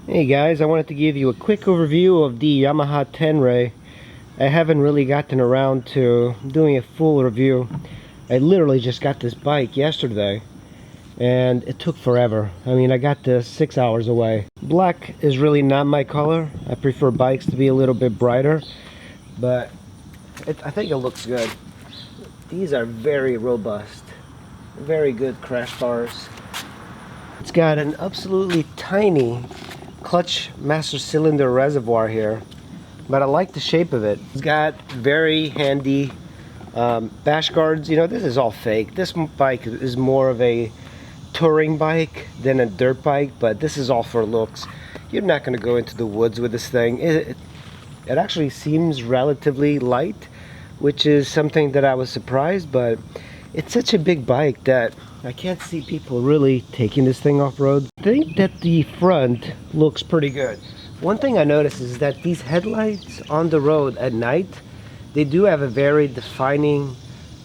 Hey guys, I wanted to give you a quick overview of the Yamaha Tenere. I haven't really gotten around to doing a full review. I literally just got this bike yesterday and it took forever. I mean, I got this 6 hours away. Black is really not my color. I prefer bikes to be a little bit brighter, but I think it looks good. These are very robust, very good crash bars. It's got an absolutely tiny clutch master cylinder reservoir here, but I like the shape of it. It's got very handy bash guards. You know, this is all fake. This bike is more of a touring bike than a dirt bike, but this is all for looks. You're not going to go into the woods with this thing. It actually seems relatively light, which is something that I was surprised, but it's such a big bike that I can't see people really taking this thing off-road. I think that the front looks pretty good. One thing I noticed is that these headlights on the road at night, they do have a very defining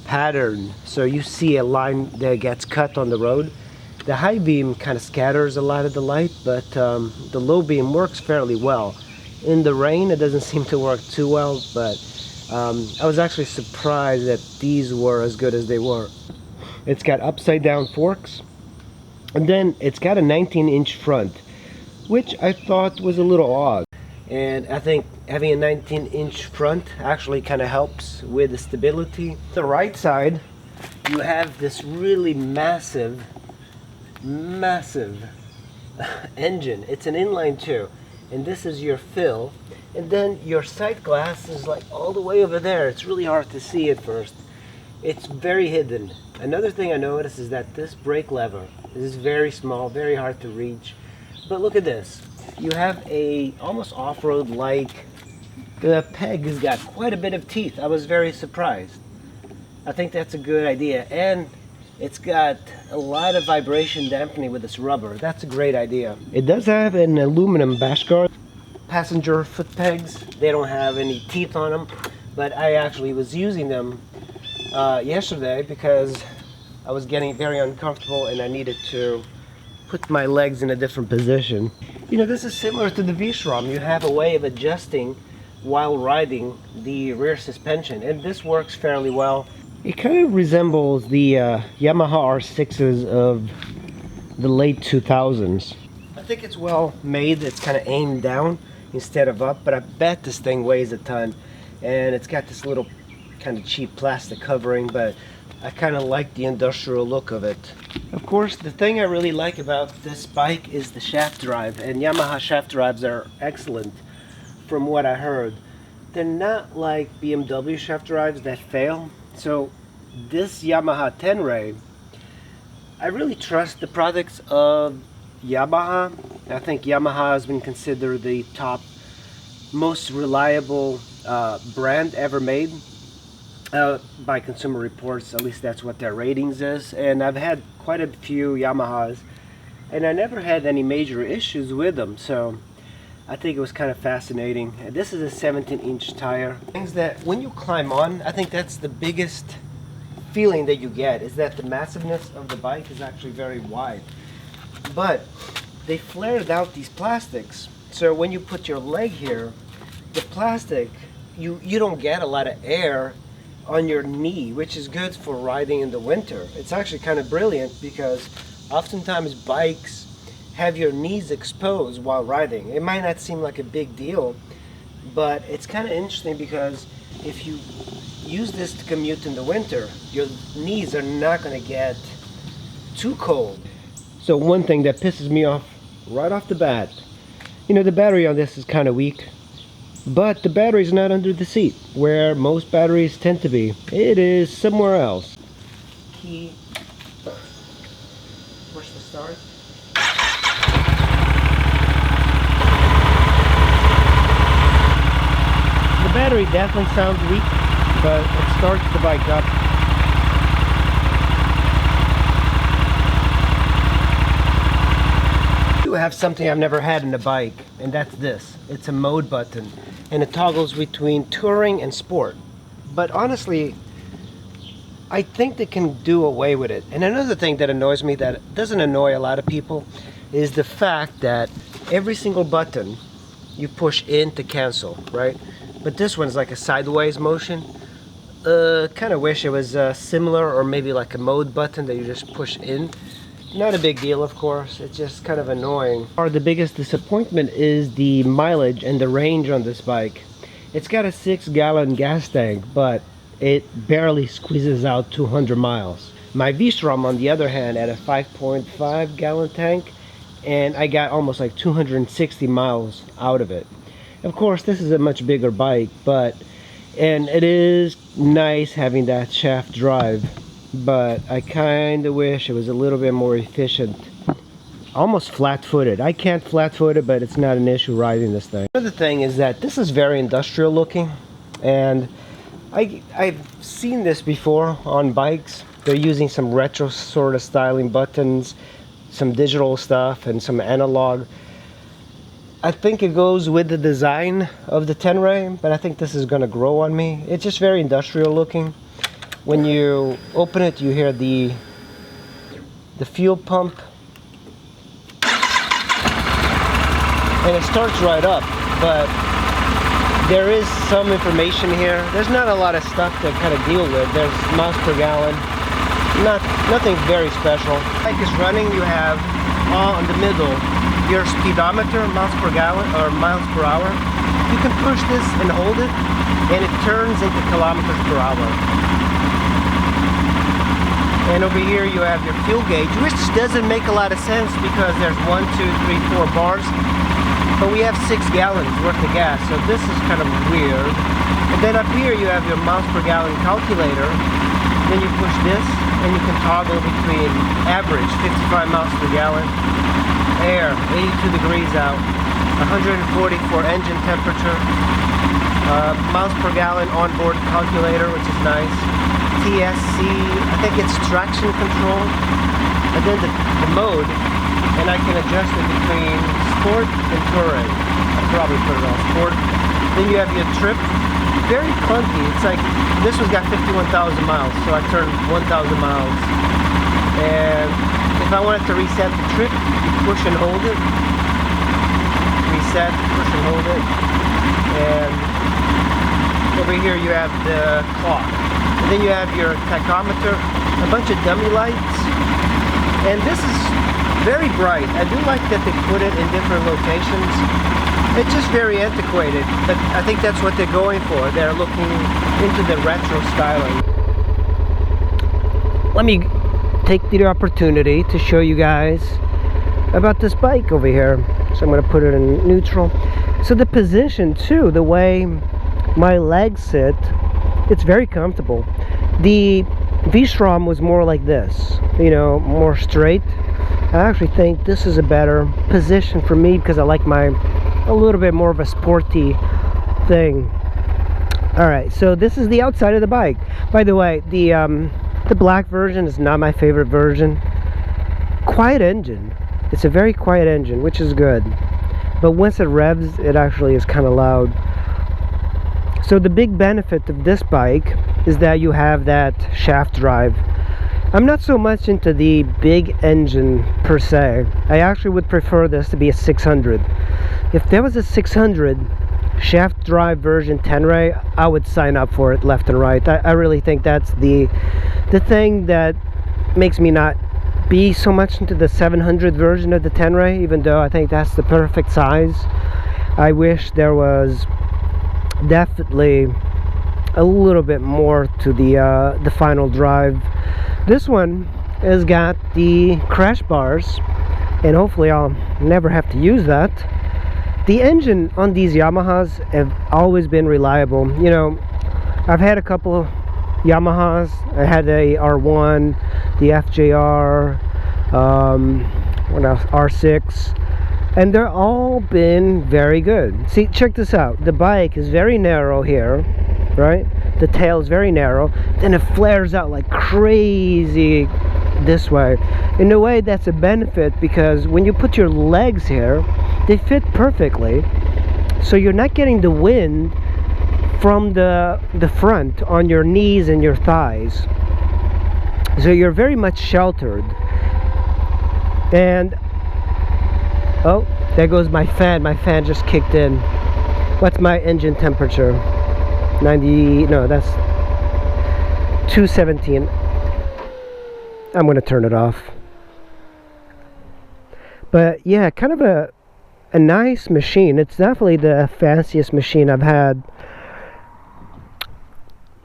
pattern. So you see a line that gets cut on the road. The high beam kind of scatters a lot of the light, but the low beam works fairly well. In the rain, it doesn't seem to work too well, but I was actually surprised that these were as good as they were. It's got upside down forks, and then it's got a 19-inch front, which I thought was a little odd. And I think having a 19-inch front actually kind of helps with the stability. The right side, you have this really massive engine. It's an inline two, and this is your fill. And then your sight glass is like all the way over there. It's really hard to see at first. It's very hidden. Another thing I noticed is that this brake lever is very small, very hard to reach. But look at this. You have a almost off-road like, the peg has got quite a bit of teeth. I was very surprised. I think that's a good idea. And it's got a lot of vibration dampening with this rubber. That's a great idea. It does have an aluminum bash guard. Passenger foot pegs, they don't have any teeth on them, but I actually was using them yesterday because I was getting very uncomfortable and I needed to put my legs in a different position. You know, this is similar to the V-Strom. You have a way of adjusting while riding the rear suspension, and this works fairly well. It kind of resembles the Yamaha R6s of the late 2000s. I think it's well made. It's kind of aimed down instead of up, but I bet this thing weighs a ton, and it's got this little kind of cheap plastic covering, but I kind of like the industrial look of it. Of course, the thing I really like about this bike is the shaft drive, and Yamaha shaft drives are excellent from what I heard. They're not like BMW shaft drives that fail. So this Yamaha Tenere, I really trust the products of Yamaha. I think Yamaha has been considered the top most reliable brand ever made by Consumer Reports. At least that's what their ratings is. And I've had quite a few Yamahas, and I never had any major issues with them. So I think it was kind of fascinating. This is a 17-inch tire. Things that when you climb on, I think that's the biggest feeling that you get, is that the massiveness of the bike is actually very wide. But they flared out these plastics, so when you put your leg here, the plastic, you don't get a lot of air on your knee, which is good for riding in the winter. It's actually kind of brilliant because oftentimes bikes have your knees exposed while riding. It might not seem like a big deal, but it's kind of interesting because if you use this to commute in the winter, your knees are not going to get too cold. So one thing that pisses me off right off the bat, you know, the battery on this is kind of weak, but the battery's not under the seat where most batteries tend to be. It is somewhere else. Key, push the start. The battery definitely sounds weak, but it starts the bike up. I have something I've never had in a bike, and that's this. It's a mode button, and it toggles between touring and sport. But honestly, I think they can do away with it. And another thing that annoys me, that doesn't annoy a lot of people, is the fact that every single button you push in to cancel, right? But this one's like a sideways motion. Kind of wish it was similar, or maybe like a mode button that you just push in. Not a big deal, of course, it's just kind of annoying. The biggest disappointment is the mileage and the range on this bike. It's got a 6-gallon gas tank, but it barely squeezes out 200 miles. My V-Strom, on the other hand, had a 5.5 gallon tank, and I got almost like 260 miles out of it. Of course, this is a much bigger bike, and it is nice having that shaft drive, but I kind of wish it was a little bit more efficient. Almost flat-footed. I can't flat-foot it, but it's not an issue riding this thing. Another thing is that this is very industrial looking, and I've seen this before on bikes. They're using some retro sort of styling buttons, some digital stuff, and some analog. I think it goes with the design of the Tenere, but I think this is going to grow on me. It's just very industrial looking. When you open it, you hear the fuel pump, and it starts right up, but there is some information here. There's not a lot of stuff to kind of deal with. There's miles per gallon, nothing very special. Bike is running, you have in the middle your speedometer, miles per gallon or miles per hour. You can push this and hold it, and it turns into kilometers per hour. And over here you have your fuel gauge, which doesn't make a lot of sense because there's 1, 2, 3, 4 bars, but we have 6 gallons worth of gas, so this is kind of weird. And then up here you have your miles per gallon calculator. Then you push this, and you can toggle between average 55 miles per gallon, air 82 degrees out, 140 for engine temperature, miles per gallon onboard calculator, which is nice. TSC, I think it's traction control, and then the mode, and I can adjust it between sport and touring. I'll probably put it on sport. Then you have your trip, very clunky. It's like this one's got 51,000 miles, so I turned 1,000 miles, and if I wanted to reset the trip, you push and hold it, reset, push and hold it, and over here you have the clock. And then you have your tachometer, a bunch of dummy lights, and this is very bright. I do like that they put it in different locations. It's just very antiquated, but I think that's what they're going for. They're looking into the retro styling. Let me take the opportunity to show you guys about this bike over here. So I'm going to put it in neutral. So the position too, the way my legs sit, it's very comfortable. The V-Strom was more like this, you know, more straight. I actually think this is a better position for me because I like a little bit more of a sporty thing. Alright, so this is the outside of the bike. By the way, the black version is not my favorite version. Quiet engine. It's a very quiet engine, which is good. But once it revs, it actually is kind of loud. So the big benefit of this bike is that you have that shaft drive. I'm not so much into the big engine per se. I actually would prefer this to be a 600. If there was a 600 shaft drive version Tenere, I would sign up for it left and right. I really think that's the thing that makes me not be so much into the 700 version of the Tenere, even though I think that's the perfect size. I wish there was definitely a little bit more to the final drive. This one has got the crash bars, and hopefully I'll never have to use that. The engine on these Yamahas have always been reliable. You know, I've had a couple of Yamahas. I had a R1, the FJR, what else? R6, and they're all been very good. See, check this out. The bike is very narrow here, right? The tail is very narrow, then it flares out like crazy this way. In a way, that's a benefit because when you put your legs here, they fit perfectly, so you're not getting the wind from the front on your knees and your thighs, so you're very much sheltered. And oh, There goes my fan. My fan just kicked in. What's my engine temperature? 90, no, that's 217. I'm gonna turn it off. But yeah, kind of a nice machine. It's definitely the fanciest machine I've had.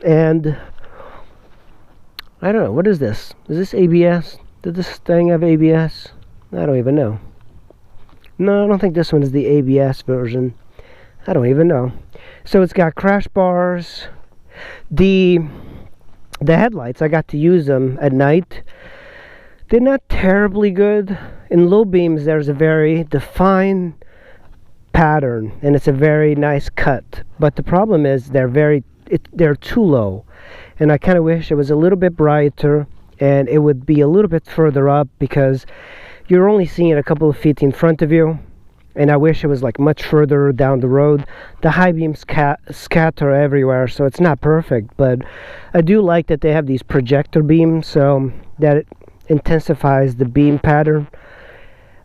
And I don't know, what is this? Is this ABS? Did this thing have ABS? I don't even know. No, I don't think this one is the ABS version. I don't even know. So it's got crash bars. The headlights, I got to use them at night. They're not terribly good. In low beams, there's a very defined pattern, and it's a very nice cut. But the problem is they're too low, and I kind of wish it was a little bit brighter, and it would be a little bit further up, because you're only seeing a couple of feet in front of you, and I wish it was like much further down the road. The high beams scatter everywhere, so it's not perfect, but I do like that they have these projector beams, so that it intensifies the beam pattern.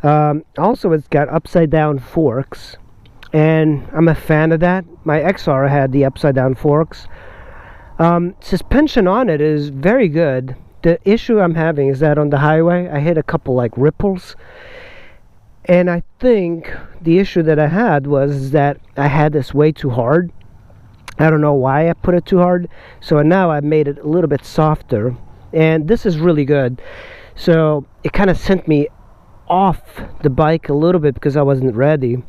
Also, it's got upside down forks, and I'm a fan of that. My XR had the upside down forks. Suspension on it is very good. The issue I'm having is that on the highway I hit a couple like ripples, and I think the issue that I had was that I had this way too hard. I don't know why I put it too hard, so now I've made it a little bit softer, and this is really good. So it kind of sent me off the bike a little bit because I wasn't ready,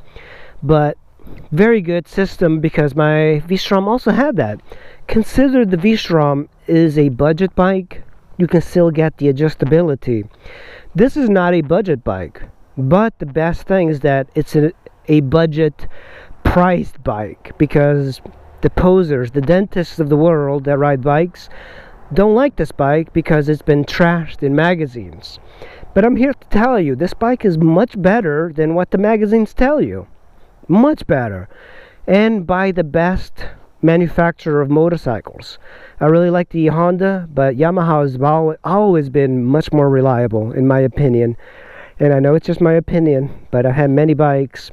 but very good system, because my V-Strom also had that. Consider the V-Strom is a budget bike. You can still get the adjustability. This is not a budget bike, but the best thing is that it's a budget priced bike, because the posers, the dentists of the world that ride bikes, don't like this bike because it's been trashed in magazines. But I'm here to tell you, this bike is much better than what the magazines tell you. Much better. And by the best manufacturer of motorcycles. I really like the Honda, but Yamaha has always been much more reliable, in my opinion. And I know it's just my opinion, but I've had many bikes.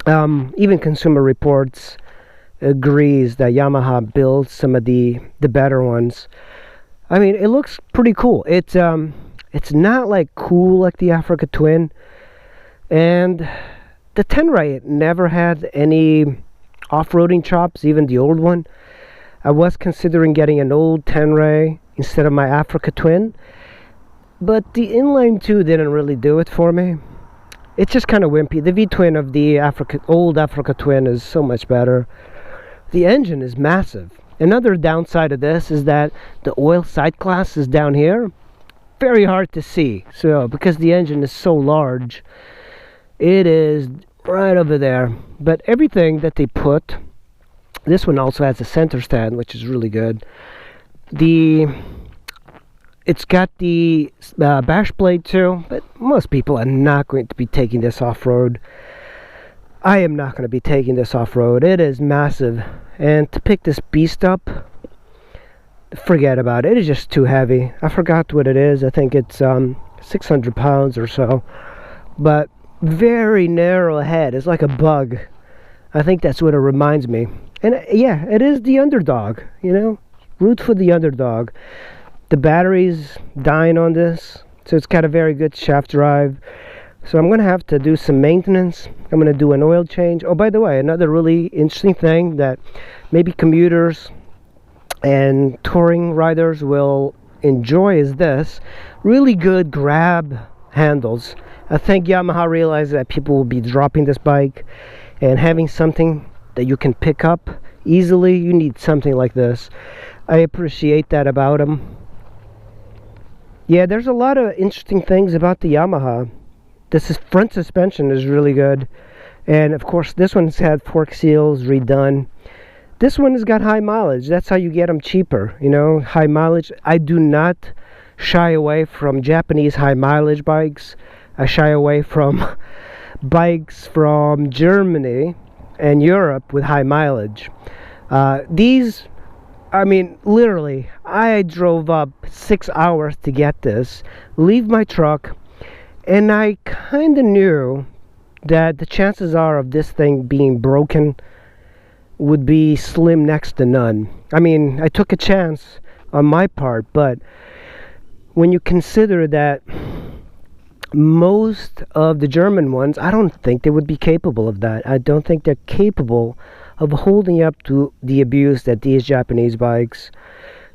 Even Consumer Reports agrees that Yamaha builds some of the better ones. I mean, it looks pretty cool. It's not like cool like the Africa Twin, and the Tenere never had any off-roading chops, even the old one. I was considering getting an old Tenere instead of my Africa Twin, but the inline 2 didn't really do it for me. It's just kind of wimpy. The V-twin of the old Africa Twin is so much better. The engine is massive. Another downside of this is that the oil side glass is down here. Very hard to see. So, because the engine is so large, it is right over there. But everything that they put, this one also has a center stand, which is really good. It's got the bash plate too, but most people are not going to be taking this off-road. I am not going to be taking this off-road. It is massive, and to pick this beast up, forget about it. It is just too heavy. I forgot what it is. I think it's 600 pounds or so, but very narrow head. It's like a bug. I think that's what it reminds me. And yeah, it is the underdog, you know, root for the underdog. The battery's dying on this, so it's got a very good shaft drive. So I'm going to have to do some maintenance. I'm going to do an oil change. Oh, by the way, another really interesting thing that maybe commuters and touring riders will enjoy is this. Really good grab handles. I think Yamaha realized that people will be dropping this bike, and having something that you can pick up easily, you need something like this. I appreciate that about them. Yeah, there's a lot of interesting things about the Yamaha. This front suspension is really good, and of course this one's had fork seals redone. This one has got high mileage. That's how you get them cheaper, you know, high mileage. I do not shy away from Japanese high mileage bikes. I shy away from bikes from Germany and Europe with high mileage. These, I mean, literally, I drove up 6 hours to get this, leave my truck, and I kind of knew that the chances are of this thing being broken would be slim next to none. I mean, I took a chance on my part, but when you consider that most of the German ones, I don't think they would be capable of that. I don't think they're capable of holding up to the abuse that these Japanese bikes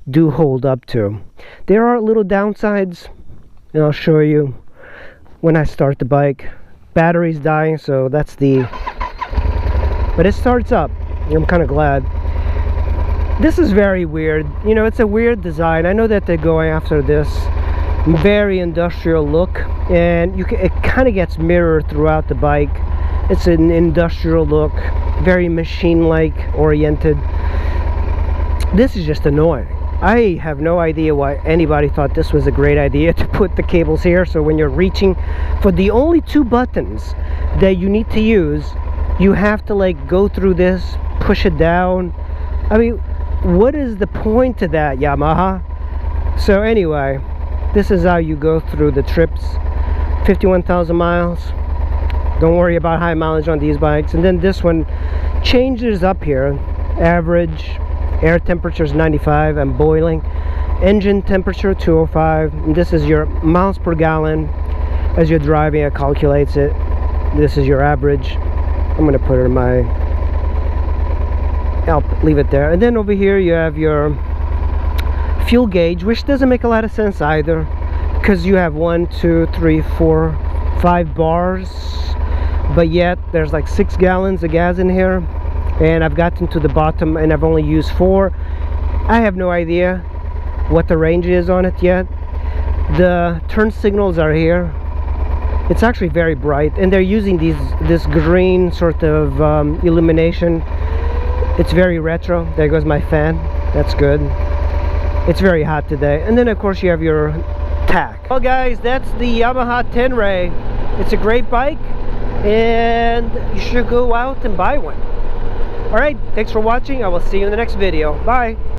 do hold up to. There are little downsides, and I'll show you when I start the bike. Battery's dying, so that's the... but it starts up. I'm kind of glad. This is very weird. You know, it's a weird design. I know that they're going after this very industrial look, and it kind of gets mirrored throughout the bike. It's an industrial look, very machine-like oriented. This is just annoying. I have no idea why anybody thought this was a great idea to put the cables here, so when you're reaching for the only 2 buttons that you need to use, you have to like go through this, push it down. I mean, what is the point to that, Yamaha? So anyway, this is how you go through the trips. 51,000 miles. Don't worry about high mileage on these bikes. And then this one changes up here. Average air temperature is 95 and boiling. Engine temperature 205. And this is your miles per gallon. As you're driving, it calculates it. This is your average. I'm going to put it in my... I'll leave it there. And then over here you have your fuel gauge, which doesn't make a lot of sense either, because you have 1, 2, 3, 4, 5 bars, but yet there's like 6 gallons of gas in here, and I've gotten to the bottom and I've only used 4. I have no idea what the range is on it yet. The turn signals are here. It's actually very bright, and they're using this green sort of illumination. It's very retro. There goes my fan. That's good. It's very hot today. And then of course you have your tach. Well guys, that's the Yamaha Tenere. It's a great bike, and you should go out and buy one. Alright, thanks for watching. I will see you in the next video. Bye.